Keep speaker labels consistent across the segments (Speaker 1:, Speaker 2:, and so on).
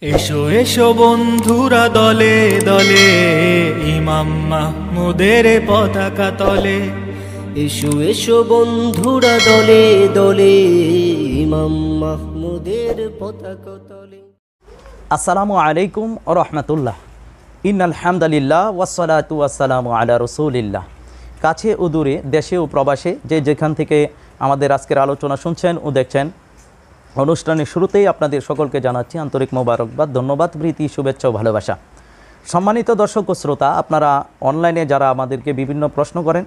Speaker 1: এসো এসো বন্ধুরা দলে দলে ইমাম মাহমুদের পতাকা তলে।
Speaker 2: এসো এসো বন্ধুরা দলে দলে ইমাম মাহমুদের পতাকা তলে।
Speaker 3: আসসালামু আলাইকুম ওয়া রাহমাতুল্লাহ। ইন্নাল হামদুলিল্লাহ ওয়াসসালাতু ওয়াসসালামু আলা রাসূলিল্লাহ। কাছে ও দূরে, দেশে ও প্রবাসে যে যেখান থেকে আমাদের আজকের আলোচনা শুনছেন ও দেখছেন, অনুষ্ঠানের শুরুতেই আপনাদের সকলকে জানাচ্ছি আন্তরিক মোবারকবাদ, ধন্যবাদ, প্রীতি, শুভেচ্ছা ও ভালোবাসা। সম্মানিত দর্শক ও শ্রোতা, আপনারা অনলাইনে যারা আমাদেরকে বিভিন্ন প্রশ্ন করেন,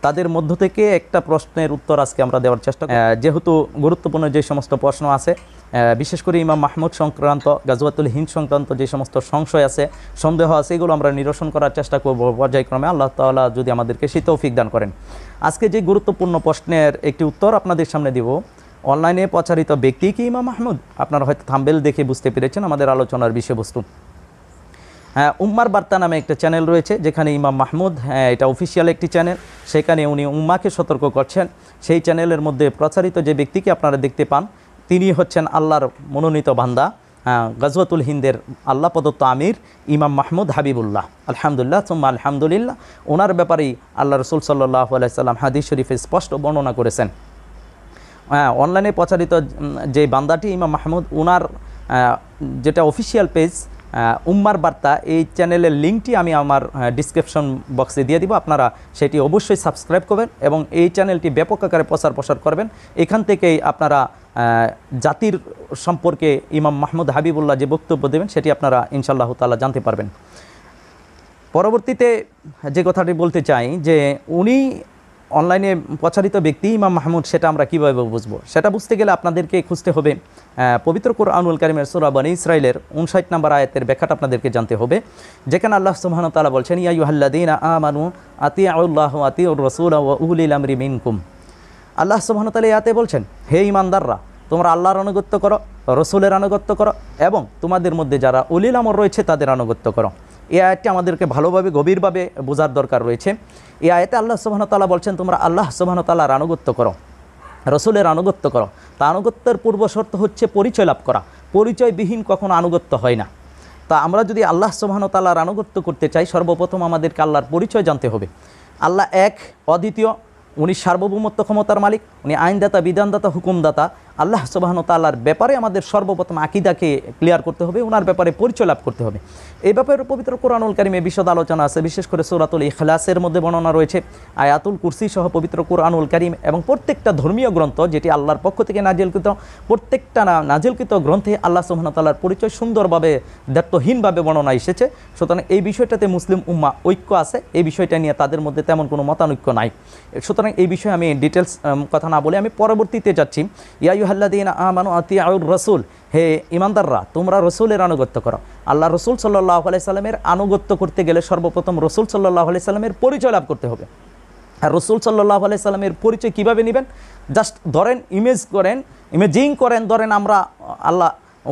Speaker 3: তাদের মধ্য থেকে একটা প্রশ্নের উত্তর আজকে আমরা দেওয়ার চেষ্টা করি। যেহেতু গুরুত্বপূর্ণ যে সমস্ত প্রশ্ন আছে, বিশেষ করে ইমাম মাহমুদ সংক্রান্ত, গাজওয়াতুল হিন্দ সংক্রান্ত যে সমস্ত সংশয় আছে, সন্দেহ আছে, এগুলো আমরা নিরসন করার চেষ্টা করব পর্যায়ক্রমে, আল্লাহ তাআলা যদি আমাদেরকে সেই তৌফিক দান করেন। আজকে যে গুরুত্বপূর্ণ প্রশ্নের একটি উত্তর আপনাদের সামনে দিব। অনলাইনে প্রচারিত ব্যক্তি কি ইমাম মাহমুদ? আপনারা হয়তো থাম্বনেল দেখে বুঝতে পেরেছেন আমাদের আলোচনার বিষয়বস্তু। উম্মার বার্তা নামে একটা চ্যানেল রয়েছে, যেখানে ইমাম মাহমুদ, এটা অফিসিয়াল একটি চ্যানেল, সেখানে উনি উম্মাকে সতর্ক করছেন। সেই চ্যানেলের মধ্যে প্রচারিত যে ব্যক্তিকে আপনারা দেখতে পান, তিনি হচ্ছেন আল্লাহর মনোনীত বান্দা, গাজওয়াতুল হিন্দের আল্লাহ প্রদত্ত আমির ইমাম মাহমুদ হাবিবুল্লাহ। আলহামদুলিল্লাহ সুম্মা আলহামদুলিল্লাহ। ওনার ব্যাপারেই আল্লাহ রসুল সাল্লাল্লাহু আলাইহি সাল্লাম হাদিস শরীফে স্পষ্ট বর্ণনা করেছেন। অনলাইনে প্রচারিত যে বান্দাটি ইমাম মাহমুদ, ওনার যেটা অফিসিয়াল পেজ উম্মার বার্তা, এই চ্যানেলের লিঙ্কটি আমি আমার ডিসক্রিপশন বক্সে দিয়ে দিব। আপনারা সেটি অবশ্যই সাবস্ক্রাইব করবেন এবং এই চ্যানেলটি ব্যাপক আকারে প্রসার করবেন। এখান থেকেই আপনারা জাতির সম্পর্কে ইমাম মাহমুদ হাবিবুল্লাহ যে বক্তব্য দেবেন, সেটি আপনারা ইনশাআল্লাহ তাআলা জানতে পারবেন। পরবর্তীতে যে কথাটি বলতে চাই, যে উনি অনলাইনে প্রচারিত ব্যক্তি ইমাম মাহমুদ, সেটা আমরা কীভাবে বুঝবো? সেটা বুঝতে গেলে আপনাদেরকে খুঁজতে হবে পবিত্র কোরআনুল কারীমের সূরা বনী ইসরাঈলের 59 নম্বর আয়াতের ব্যাখ্যাটা আপনাদেরকে জানতে হবে, যেখানে আল্লাহ সুবহানাহু ওয়া তাআলা বলছেন, ইয়া আইয়ুহাল্লাযীনা আমানু আতিউল্লাহ ওয়া আতিউর রাসূলা ওয়া উলিল আমরি মিনকুম। আল্লাহ সুবহানাহু ওয়া তাআলা আয়াতে বলছেন, হে ঈমানদাররা, তোমরা আল্লাহর আনুগত্য করো, রসুলের আনুগত্য করো এবং তোমাদের মধ্যে যারা উলিল আমর রয়েছে তাদের আনুগত্য করো। এই আয়াতটি আমাদেরকে ভালোভাবে গভীরভাবে বোঝার দরকার রয়েছে। এই আয়াতে আল্লাহ সুবহানাহু ওয়া তাআলা বলছেন, তোমরা আল্লাহ সুবহানাহু ওয়া তাআলার আনুগত্য করো, রসুলের আনুগত্য করো। তা আনুগত্যের পূর্ব শর্ত হচ্ছে পরিচয় লাভ করা। পরিচয়বিহীন কখনো আনুগত্য হয় না। তা আমরা যদি আল্লাহ সুবহানাহু ওয়া তাআলার আনুগত্য করতে চাই, সর্বপ্রথম আমাদেরকে আল্লাহর পরিচয় জানতে হবে। আল্লাহ এক, অদ্বিতীয়, উনি সার্বভৌমত্ব ক্ষমতার মালিক, উনি আইনদাতা, বিধানদাতা, হুকুমদাতা। আল্লাহ সুবহানাহু ওয়া তাআলার ব্যাপারে আমাদের সর্বপ্রথম আকীদাকে ক্লিয়ার করতে হবে, ওনার ব্যাপারে পরিচয় লাভ করতে হবে। এই ব্যাপারে পবিত্র কোরআনুল কারীমে বিশদ আলোচনা আছে, বিশেষ করে সূরাতুল ইখলাসের মধ্যে বর্ণনা রয়েছে, আয়াতুল কুরসি সহ পবিত্র কোরআনুল কারীম এবং প্রত্যেকটা ধর্মীয় গ্রন্থ যেটি আল্লাহর পক্ষ থেকে নাজিলকৃত, প্রত্যেকটা নাজিলকৃত গ্রন্থে আল্লাহ সুবহানাহু ওয়া তাআলার পরিচয় সুন্দরভাবে, দ্ব্যর্থহীনভাবে বর্ণনা এসেছে। সুতরাং এই বিষয়টাতে মুসলিম উম্মাহ ঐক্য আছে, এই বিষয়টা নিয়ে তাদের মধ্যে তেমন কোনো মতানৈক্য নাই। সুতরাং এই বিষয়ে আমি ডিটেলস কথা না বলে আমি পরবর্তীতে যাচ্ছি। ইয়া আইয়ুহাল্লাযীনা আমানু আতিউর রাসূল, হে ঈমানদাররা, তোমরা রসুলের আনুগত্য করো। আল্লাহ রসুল সাল্লাল্লাহু আলাইহি সাল্লামের আনুগত্য করতে গেলে সর্বপ্রথম রসুল সাল্লাল্লাহু আলাইহি সাল্লামের পরিচয় লাভ করতে হবে। আর রসুল সাল্লাল্লাহু আলাইহি সাল্লামের পরিচয় কীভাবে নেবেন? জাস্ট ধরেন, ইমেজিং করেন, ধরেন আমরা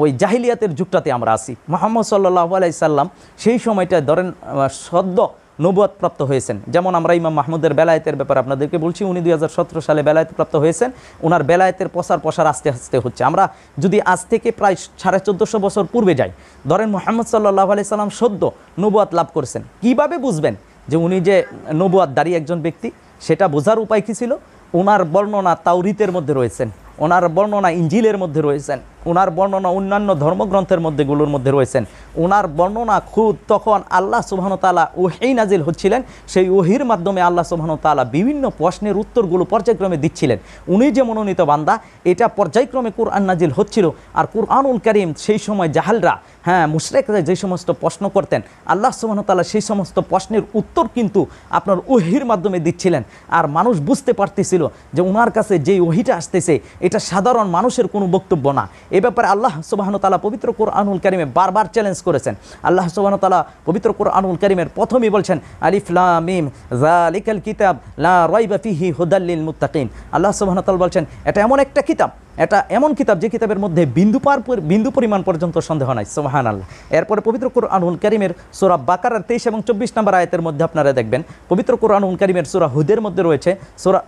Speaker 3: ওই জাহিলিয়াতের যুগটাতে আমরা আসি, মুহাম্মদ সাল্লাল্লাহু আলাইহি সাল্লাম সেই সময়টা ধরেন সদ্য নবুয়ত প্রাপ্ত হয়েছেন। যেমন আমরা ইমাম মাহমুদের বেলায়েতের ব্যাপারে আপনাদেরকে বলছি, উনি 2017 সালে বেলায়েত প্রাপ্ত হয়েছেন। ওনার বেলায়েতের প্রসার আস্তে আস্তে হচ্ছে। আমরা যদি আজ থেকে প্রায় 1450 বছর পূর্বে যাই, ধরেন মুহাম্মদ সাল্লাল্লাহু আলাইহি সাল্লাম সদ্য নবুয়ত লাভ করেছেন, কিভাবে বুঝবেন যে উনি যে নবুয়তধারী একজন ব্যক্তি? সেটা বোঝার উপায় কী ছিল? ওনার বর্ণনা তাওরীতের মধ্যে রয়েছেন, ওনার বর্ণনা ইঞ্জিলের মধ্যে রয়েছেন, ওনার বর্ণনা অন্যান্য ধর্মগ্রন্থের মধ্যেগুলোর মধ্যে রয়েছেন। ওনার বর্ণনা খুদ তখন আল্লাহ সুবহানাহু ওয়া তাআলা ওহী নাজিল হচ্ছিলেন, সেই ওহীর মাধ্যমে আল্লাহ সুবহানাহু ওয়া তাআলা বিভিন্ন প্রশ্নের উত্তরগুলো পর্যায়ক্রমে দিচ্ছিলেন। উনি যে মনোনীত বান্দা, এটা পর্যায়ক্রমে কুরআন নাজিল হচ্ছিল। আর কুরআনুল কারীম সেই সময় জাহালরা, মুশরিকরা যে সমস্ত প্রশ্ন করতেন, আল্লাহ সুবহানাহু ওয়া তাআলা সেই সমস্ত প্রশ্নের উত্তর কিন্তু আপনার ওহীর মাধ্যমে দিচ্ছিলেন। আর মানুষ বুঝতে পারতেছিল যে ওনার কাছে যেই ওহীটা আসতেছে, এটা সাধারণ মানুষের কোনো বক্তব্য না। এ ব্যাপারে আল্লাহ সুবহানাহু ওয়া তাআলা পবিত্র কোরআনুল কারীমে বারবার চ্যালেঞ্জ করেছেন। আল্লাহ সুবহানাহু ওয়া তাআলা পবিত্র কোরআনুল কারীমের প্রথমেই বলছেন, আলিফ লাম মিম যালিকাল কিতাব লা রাইবা ফিহি হুদাল লিল মুত্তাকিন। আল্লাহ সুবহানাহু ওয়া তাআলা বলছেন, এটা এমন একটা কিতাব এটা এমন কিতাব যে কিতাবের মধ্যে বিন্দু পরিমাণ পর্যন্ত সন্দেহ নাই, সুবহানাল্লাহ। এরপরে পবিত্র কুরআনুল কারীমের সূরা বাকারার 23 এবং 24 নম্বর আয়াতের মধ্যে আপনারা দেখবেন, পবিত্র কুরআনুল কারীমের সূরা হুদের মধ্যে রয়েছে,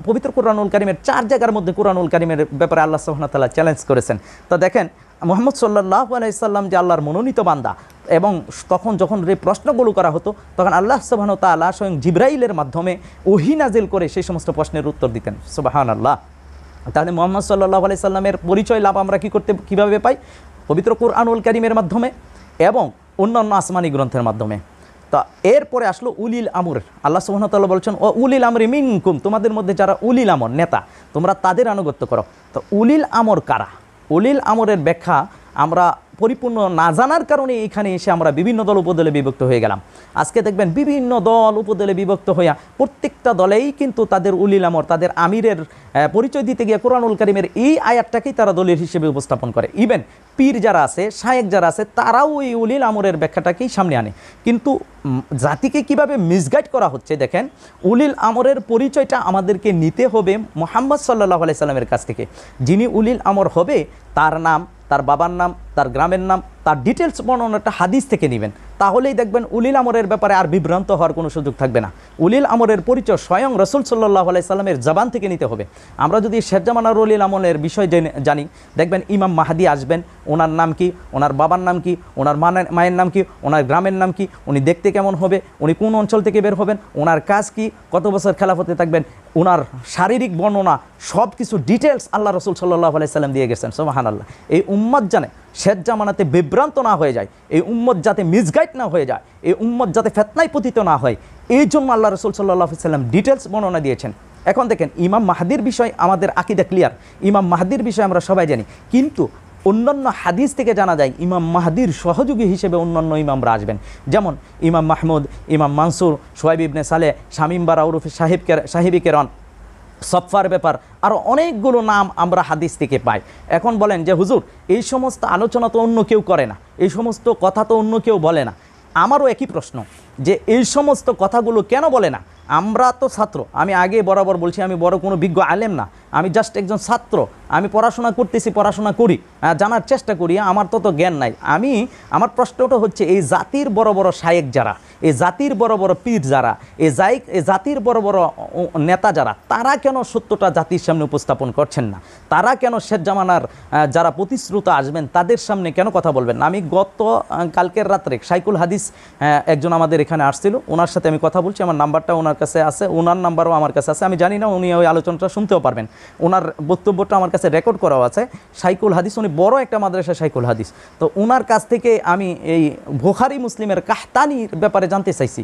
Speaker 3: পবিত্র কুরআনুল কারীমের 4 জায়গার মধ্যে কুরআনুল কারীমের ব্যাপারে আল্লাহ সুবহানাহু ওয়া তাআলা চ্যালেঞ্জ করেছেন। তো দেখেন মুহাম্মদ সাল্লাল্লাহু আলাইহি সাল্লাম যে আল্লাহর মনোনীত বান্দা, এবং তখন যখন যে প্রশ্নগুলো করা হতো তখন আল্লাহ সুবহানাহু ওয়া তাআলা স্বয়ং জিবরাইলের মাধ্যমে ওহী নাজিল করে সেই সমস্ত প্রশ্নের উত্তর দিতেন, সুবহানাল্লাহ। তাহলে মুহাম্মদ সাল্লাল্লাহু আলাইহি সাল্লামের পরিচয় লাভ আমরা কীভাবে পাই? পবিত্র কুরআনুল কারীমের মাধ্যমে এবং অন্যান্য আসমানি গ্রন্থের মাধ্যমে। তো এরপরে আসলো উলিল আমর। আল্লাহ সুবহানাহু ওয়া তাআলা বলছেন ও উলিল আমরি মিনকুম, তোমাদের মধ্যে যারা উলিল আমর নেতা তোমরা তাদের আনুগত্য করো। তো উলিল আমর কারা? উলিল আমরের ব্যাখ্যা আমরা পরিপূর্ণ না জানার কারণে এখানে এসে আমরা বিভিন্ন দল উপদলে বিভক্ত হয়ে গেলাম। আজকে দেখবেন বিভিন্ন দল উপদলে বিভক্ত হইয়া প্রত্যেকটা দলেই কিন্তু তাদের উলিল আমর, তাদের আমিরের পরিচয় দিতে গিয়ে কুরআনুল কারীমের এই আয়াতটাকেই তারা দলের হিসেবে উপস্থাপন করে। ইভেন পীর যারা আছে, শায়েক যারা আছে, তারাও এই উলিল আমরের ব্যাখ্যাটাকেই সামনে আনে। কিন্তু জাতিকে কিভাবে মিসগাইড করা হচ্ছে দেখেন, উলিল আমরের পরিচয়টা আমাদেরকে নিতে হবে মুহাম্মদ সাল্লাল্লাহু আলাইহি সাল্লামের কাছ থেকে। যিনি উলিল আমর হবে তার নাম, তার বাবার নাম, তার গ্রামের নাম, তার ডিটেলস বর্ণনাটা হাদিস থেকে নেবেন, তাহলেই দেখবেন উলিল আমরের ব্যাপারে আর বিভ্রান্ত হওয়ার কোনো সুযোগ থাকবে না। উলিল আমরের পরিচয় স্বয়ং রাসূল সাল্লাল্লাহু আলাইহি সাল্লামের জবান থেকে নিতে হবে। আমরা যদি শেষ জামানার উলিল আমরের বিষয় জানি, দেখবেন ইমাম মাহদি আসবেন, ওনার নাম কি, ওনার বাবার নাম কি, ওনার মায়ের নাম কি, ওনার গ্রামের নাম কি, উনি দেখতে কেমন হবে, উনি কোন অঞ্চল থেকে বের হবেন, ওনার কাজ কি, কত বছর খেলাফতে থাকবেন, ওনার শারীরিক বর্ণনা সব কিছু ডিটেলস আল্লাহ রাসূল সাল্লাল্লাহু আলাইহি সাল্লাম দিয়ে গেছেন, সুবহানাল্লাহ। এই উম্মত জানে শেষ জামানাতে বিভ্রান্ত না হয়ে যায়, এই উম্মত যাতে মিসগাইড না হয়ে যায়, এই উম্মত যাতে ফিতনায় পতিত না হয়, এই জন্য আল্লাহ রাসূল সাল্লাল্লাহু আলাইহি সাল্লাম ডিটেলস বর্ণনা দিয়েছেন। এখন দেখেন ইমাম মাহদির বিষয় আমাদের আকীদা ক্লিয়ার, ইমাম মাহদির বিষয় আমরা সবাই জানি, কিন্তু অন্যান্য হাদিস থেকে জানা যায় ইমাম মাহদির সহযোগী হিসেবে অন্যান্য ইমামরা আসবেন, যেমন ইমাম মাহমুদ, ইমাম মানসুর, সোহাইব ইবনে সালেহ, শামীম বারা উরুফে সাহেবী কেরান, সফার ব্যাপার, আরও অনেকগুলো নাম আমরা হাদিস থেকে পাই। এখন বলেন যে হুজুর এই সমস্ত আলোচনা তো অন্য কেউ করে না, এই সমস্ত কথা তো অন্য কেউ বলে না। আমারও একই প্রশ্ন যে এই সমস্ত কথাগুলো কেন বলে না? আমরা তো ছাত্র, আমি আগে বরাবর বলছি আমি বড় কোনো বিজ্ঞ আলেম না, আমি জাস্ট একজন ছাত্র, আমি পড়াশোনা করতেছি, পড়াশোনা করি, জানার চেষ্টা করি, আমার তত জ্ঞান নাই। আমার প্রশ্নটা হচ্ছে এই জাতির বড় বড় শায়েক যারা, এই জাতির বড় বড় পীর যারা, এই জাতির বড় বড় নেতা যারা, তারা কেন সত্যটা জাতির সামনে উপস্থাপন করছেন না? তারা কেন শেষ জামানার যারা প্রতিশ্রুত আসবেন তাদের সামনে কেন কথা বলবেন না? আমি কালকের রাত্রে শাইকুল হাদিস একজন আমাদের এখানে আসছিল, ওনার সাথে আমি কথা বলছি, আমার নাম্বারটা ওনার কাছে আছে, ওনার নাম্বারও আমার কাছে আছে, আমি জানি না উনি ওই আলোচনাটা শুনতেও পারবেন, ওনার বক্তব্যটা আমার কাছে রেকর্ড করাও আছে। শাইকুল হাদিস, উনি বড় একটা মাদ্রাসা শাইকুল হাদিস। তো ওনার কাছ থেকে আমি এই বুখারী মুসলিমের কাহতানির ব্যাপারে জানতে চাইছি।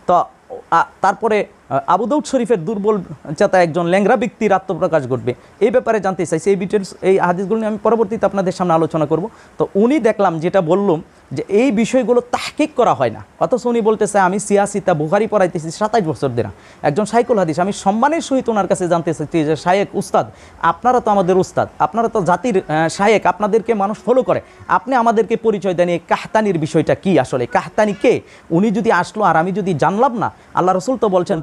Speaker 3: তো তারপরে আবু দাউদ শরীফের দুর্বল চেতা একজন ল্যাংরা ব্যক্তির আত্মপ্রকাশ ঘটবে, এই ব্যাপারে জানতে চাইছি। এই ডিটেলস, এই হাদিসগুলো নিয়ে আমি পরবর্তীতে আপনাদের সামনে আলোচনা করব। তো উনি দেখলাম যেটা বললাম যে এই বিষয়গুলো তাহকিক করা হয় না, অথচ উনি বলতেছে আমি সিয়াসিতা বুখারী পড়াইতেছি 27 বছর ধরে, একজন শাইকুল হাদিস। আমি সম্মানের সহিত ওনার কাছে জানতে চাইছি যে শায়েক, উস্তাদ, আপনারা তো আমাদের উস্তাদ, আপনারা তো জাতির শায়েক, আপনাদেরকে মানুষ ফলো করে, আপনি আমাদেরকে পরিচয় দেন এই কাহতানির বিষয়টা কি, আসলে কাহতানি কে? উনি যদি আসলো আর আমি যদি জানলাম না, আল্লাহ রাসূল তো বলছেন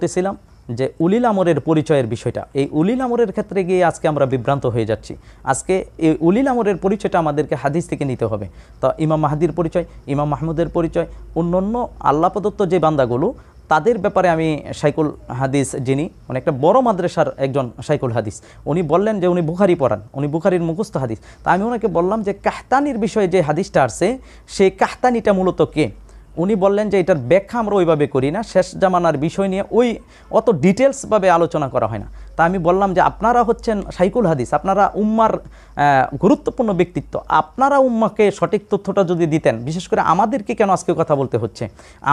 Speaker 3: যে উলিল আমরের পরিচয়ের বিষয়টা, এই উলিল আমরের ক্ষেত্রে গিয়ে আজকে আমরা বিভ্রান্ত হয়ে যাচ্ছি। আজকে এই উলিল আমরের পরিচয়টা আমাদেরকে হাদিস থেকে নিতে হবে। তো ইমাম মাহদির পরিচয়, ইমাম মাহমুদের পরিচয়, অন্যান্য আল্লাহ প্রদত্ত যে বান্দাগুলো, তাদের ব্যাপারে আমি শাইকুল হাদিস, যিনি অনেকটা বড় মাদ্রাসার একজন শাইকুল হাদিস, উনি বললেন যে উনি বুখারী পড়ান, উনি বুখারীর মুখস্থ হাদিস। তা আমি ওনাকে বললাম যে কাহতানির বিষয়ে যে হাদিসটা আসছে, সেই কাহতানিটা মূলত কে? উনি বললেন যে এটার ব্যাখ্যা আমরা ওইভাবে করি না, শেষ জামানার বিষয় নিয়ে অত ডিটেলসভাবে আলোচনা করা হয় না। তা আমি বললাম যে আপনারা হচ্ছেন শাইকুল হাদিস, আপনারা উম্মার গুরুত্বপূর্ণ ব্যক্তিত্ব, আপনারা উম্মাকে সঠিক তথ্যটা যদি দিতেন, বিশেষ করে আমাদেরকে কেন আজকে কথা বলতে হচ্ছে?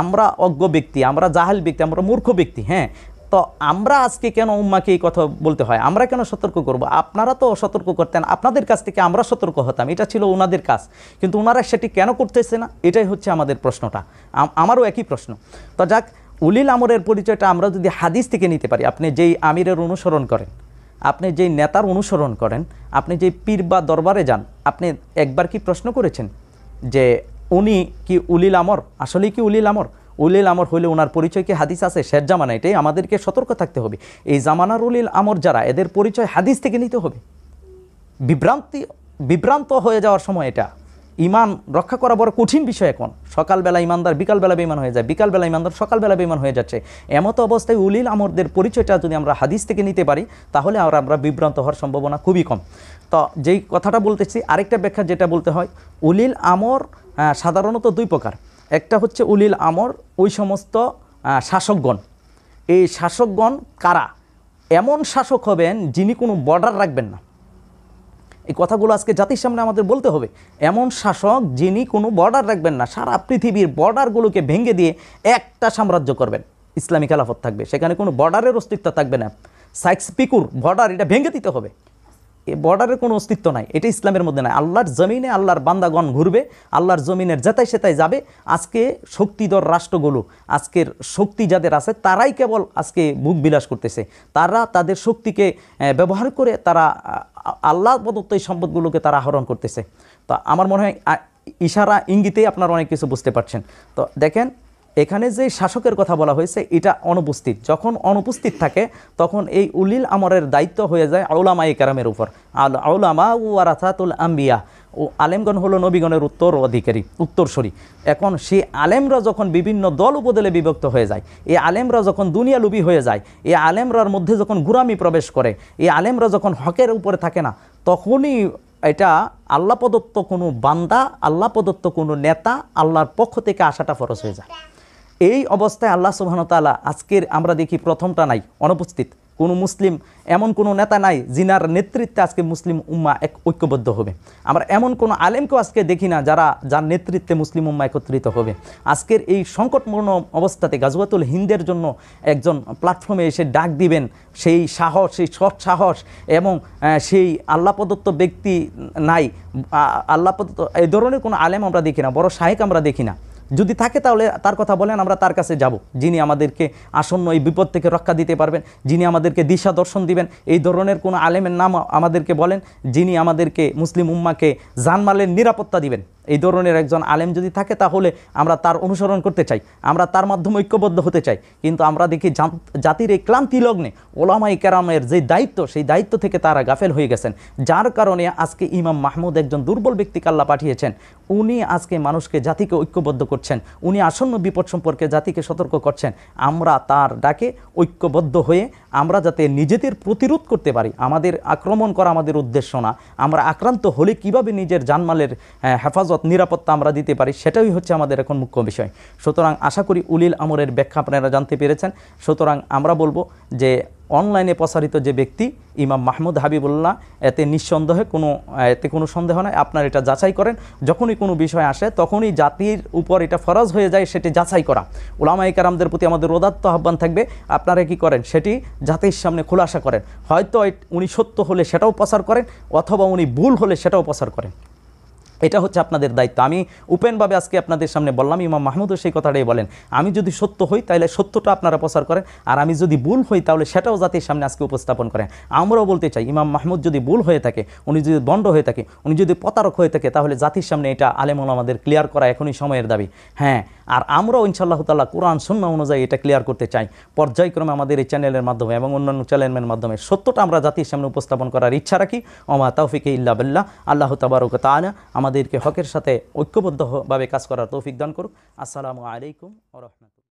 Speaker 3: আমরা অজ্ঞ ব্যক্তি, আমরা জাহেল ব্যক্তি, আমরা মূর্খ ব্যক্তি, হ্যাঁ, তো আমরা আজকে কেন উম্মাকে এই কথা বলতে হয়? আমরা কেন সতর্ক করব? আপনারা তো সতর্ক করতেন, আপনাদের কাছ থেকে আমরা সতর্ক হতাম, এটা ছিল ওনাদের কাজ, কিন্তু ওনারা সেটি কেন করতেছে না? এটাই হচ্ছে আমাদের প্রশ্নটা, আমারও একই প্রশ্ন। তো যাক, উলিল আমরের পরিচয়টা আমরা যদি হাদিস থেকে নিতে পারি, আপনি যেই আমিরের অনুসরণ করেন, আপনি যেই নেতার অনুসরণ করেন, আপনি যেই পীর বা দরবারে যান, আপনি একবার কি প্রশ্ন করেছেন যে উনি কি উলিল আমর? আসলেই কি উলিল আমর? উলিল আমর হইলে ওনার পরিচয় কি হাদিস আছে? শেষ জামানা, এটাই আমাদেরকে সতর্ক থাকতে হবে। এই জামানার উলিল আমর যারা, এদের পরিচয় হাদিস থেকে নিতে হবে। বিভ্রান্ত হয়ে যাওয়ার সময় এটা। ইমান রক্ষা করা বড় কঠিন বিষয় এখন। সকালবেলা ইমানদার বিকালবেলা বেঈমান হয়ে যায়, বিকালবেলা ইমানদার সকালবেলা বেঈমান হয়ে যাচ্ছে। এমতো অবস্থায় উলিল আমরদের পরিচয়টা যদি আমরা হাদিস থেকে নিতে পারি তাহলে আমরা বিভ্রান্ত হওয়ার সম্ভাবনা খুবই কম। তো যেই কথাটা বলতেছি, আরেকটা ব্যাখ্যা যেটা বলতে হয়, উলিল আমর সাধারণত দুই প্রকার। একটা হচ্ছে উলিল আমর ওই সমস্ত শাসকগণ। এই শাসকগণ কারা? এমন শাসক হবেন যিনি কোনো বর্ডার রাখবেন না। এই কথাগুলো আজকে জাতির সামনে আমাদের বলতে হবে। এমন শাসক যিনি কোনো বর্ডার রাখবেন না, সারা পৃথিবীর বর্ডারগুলোকে ভেঙে দিয়ে একটা সাম্রাজ্য করবেন, ইসলামী খেলাফত থাকবে, সেখানে কোনো বর্ডারের অস্তিত্ব থাকবে না। সাইক্স পিকুর বর্ডার এটা ভেঙে দিতে হবে, এই বর্ডারের কোনো অস্তিত্ব নাই, এটা ইসলামের মধ্যে নাই। আল্লাহর জমিনে আল্লাহর বান্দাগণ ঘুরবে, আল্লাহর জমিনের যেতায় সেতায় যাবে। আজকে শক্তিধর রাষ্ট্রগুলো, আজকের শক্তি যাদের আছে তারাই কেবল আজকে বুক বিলাস করতেছে। তারা তাদের শক্তিকে ব্যবহার করে তারা আল্লাহ প্রদত্ত এই সম্পদগুলোকে তারা আহরণ করতেছে। তো আমার মনে হয় ইশারা ইঙ্গিতেই আপনারা অনেক কিছু বুঝতে পারছেন। তো দেখেন এখানে যে শাসকের কথা বলা হয়েছে এটা অনুপস্থিত। যখন অনুপস্থিত থাকে তখন এই উলিল আমরের দায়িত্ব হয়ে যায় উলামায়ে কেরামের উপর। আল উলামা ওয়ারাসাতুল আম্বিয়া, ও আলেমগণ হলো নবীগণের উত্তরসূরি। এখন সেই আলেমরা যখন বিভিন্ন দল উপদলে বিভক্ত হয়ে যায়, এই আলেমরা যখন দুনিয়ালুবী হয়ে যায়, এই আলেমরার মধ্যে যখন গুরামি প্রবেশ করে, এই আলেমরা যখন হকের উপরে থাকে না, তখনই এটা আল্লাহ প্রদত্ত কোনো বান্দা, আল্লাহ প্রদত্ত কোনো নেতা, আল্লাহর পক্ষ থেকে আসাটা ফরজ হয়ে যায়। এই অবস্থায় আল্লাহ সুবহানাহু ওয়া তাআলা আজকের আমরা দেখি প্রথমটা নাই, অনুপস্থিত কোনো মুসলিম, এমন কোনো নেতা নাই যিনার নেতৃত্বে আজকে মুসলিম উম্মাহ ঐক্যবদ্ধ হবে। আমরা এমন কোনো আলেমকেও আজকে দেখি না যার নেতৃত্বে মুসলিম উম্মাহ একত্রিত হবে। আজকের এই সংকটপূর্ণ অবস্থাতে গাজওয়াতুল হিন্দের জন্য একজন প্ল্যাটফর্মে এসে ডাক দিবেন, সেই সাহস, সেই সৎ সাহস এবং সেই আল্লাহ প্রদত্ত ব্যক্তি নাই, আল্লাহ প্রদত্ত এই ধরনের কোনো আলেম আমরা দেখি না, বড় শায়েখ আমরা দেখি না। যদি থাকে তাহলে তার কথা বলেন, আমরা তার কাছে যাব, যিনি আমাদেরকে আসন্ন এই বিপদ থেকে রক্ষা দিতে পারবেন, যিনি আমাদেরকে দিশা দর্শন দিবেন। এই ধরনের কোনো আলেমের নাম আমাদেরকে বলেন, যিনি আমাদেরকে মুসলিম উম্মাকে জানমালের নিরাপত্তা দিবেন। এই ধরনের একজন আলেম যদি থাকে তাহলে আমরা তার অনুসরণ করতে চাই, আমরা তার মাধ্যমে ঐক্যবদ্ধ হতে চাই। কিন্তু আমরা দেখি জাতির এই ক্লান্তি লগ্নে ওলামায়ে কেরামের যে দায়িত্ব, সেই দায়িত্ব থেকে তারা গাফেল হয়ে গেছেন। যার কারণে আজকে ইমাম মাহমুদ একজন দুর্বল ব্যক্তিকে আল্লাহ পাঠিয়েছেন। উনি আজকে মানুষকে, জাতিকে ঐক্যবদ্ধ করছেন, উনি আসন্ন বিপদ সম্পর্কে জাতিকে সতর্ক করছেন। আমরা তার ডাকে ঐক্যবদ্ধ হয়ে আমরা যাতে নিজেদের প্রতিরোধ করতে পারি। আমাদের আক্রমণ করা আমাদের উদ্দেশ্য না, আমরা আক্রান্ত হলে কিভাবে নিজের জানমালের হেফাজত, নিরাপত্তা আমরা দিতে পারি, সেটাই হচ্ছে আমাদের এখন মুখ্য বিষয়। সুতরাং আশা করি উলিল আমরের ব্যাখ্যা আপনারা জানতে পেরেছেন। সুতরাং আমরা বলবো যে অনলাইনে প্রসারিত যে ব্যক্তি ইমাম মাহমুদ হাবিবুল্লাহ, এতে নিঃসন্দেহে এতে কোনো সন্দেহ নয়। আপনার এটা যাচাই করেন, যখনই কোনো বিষয় আসে তখনই জাতির উপর এটা ফরজ হয়ে যায় সেটি যাচাই করা। উলামায়ে কেরামদের প্রতি আমাদের উদাত্ত আহ্বান থাকবে, আপনারা কি করেন সেটি জাতির সামনে খোলাসা করেন। হয়তো উনি সত্য হলে সেটাও প্রচার করেন, অথবা উনি ভুল হলে সেটাও প্রচার করেন। এটা হচ্ছে আপনাদের দায়িত্ব। আমি ওপেনভাবে আজকে আপনাদের সামনে বললাম, ইমাম মাহমুদও সেই কথাটাই বলেন, আমি যদি সত্য হই তাহলে সত্যটা আপনারা প্রচার করেন, আর আমি যদি ভুল হই তাহলে সেটাও জাতির সামনে আজকে উপস্থাপন করেন। আমরাও বলতে চাই, ইমাম মাহমুদ যদি ভুল হয়ে থাকে, উনি যদি দণ্ড হয়ে থাকে, উনি যদি প্রতারক হয়ে থাকে, তাহলে জাতির সামনে এটা আলেম ওলামাদের ক্লিয়ার করা এখনই সময়ের দাবি। হ্যাঁ, আর আমরাও ইনশাআল্লাহ তাআলা কোরআন সুন্নাহ অনুযায়ী এটা ক্লিয়ার করতে চাই। পর্যায়ক্রমে আমাদের এই চ্যানেলের মাধ্যমে এবং অন্যান্য চ্যানেলের মাধ্যমে সত্যটা আমরা জাতির সামনে উপস্থাপন করার ইচ্ছা রাখি। ওমা তাওফিকে ইল্লা বিল্লাহ। আল্লাহ তাবারক ওয়া তাআলা আমাদেরকে হকের সাথে ঐক্যবদ্ধভাবে কাজ করার তৌফিক দান করুক। আসসালামু আলাইকুম ওয়া রাহমাতুল্লাহ।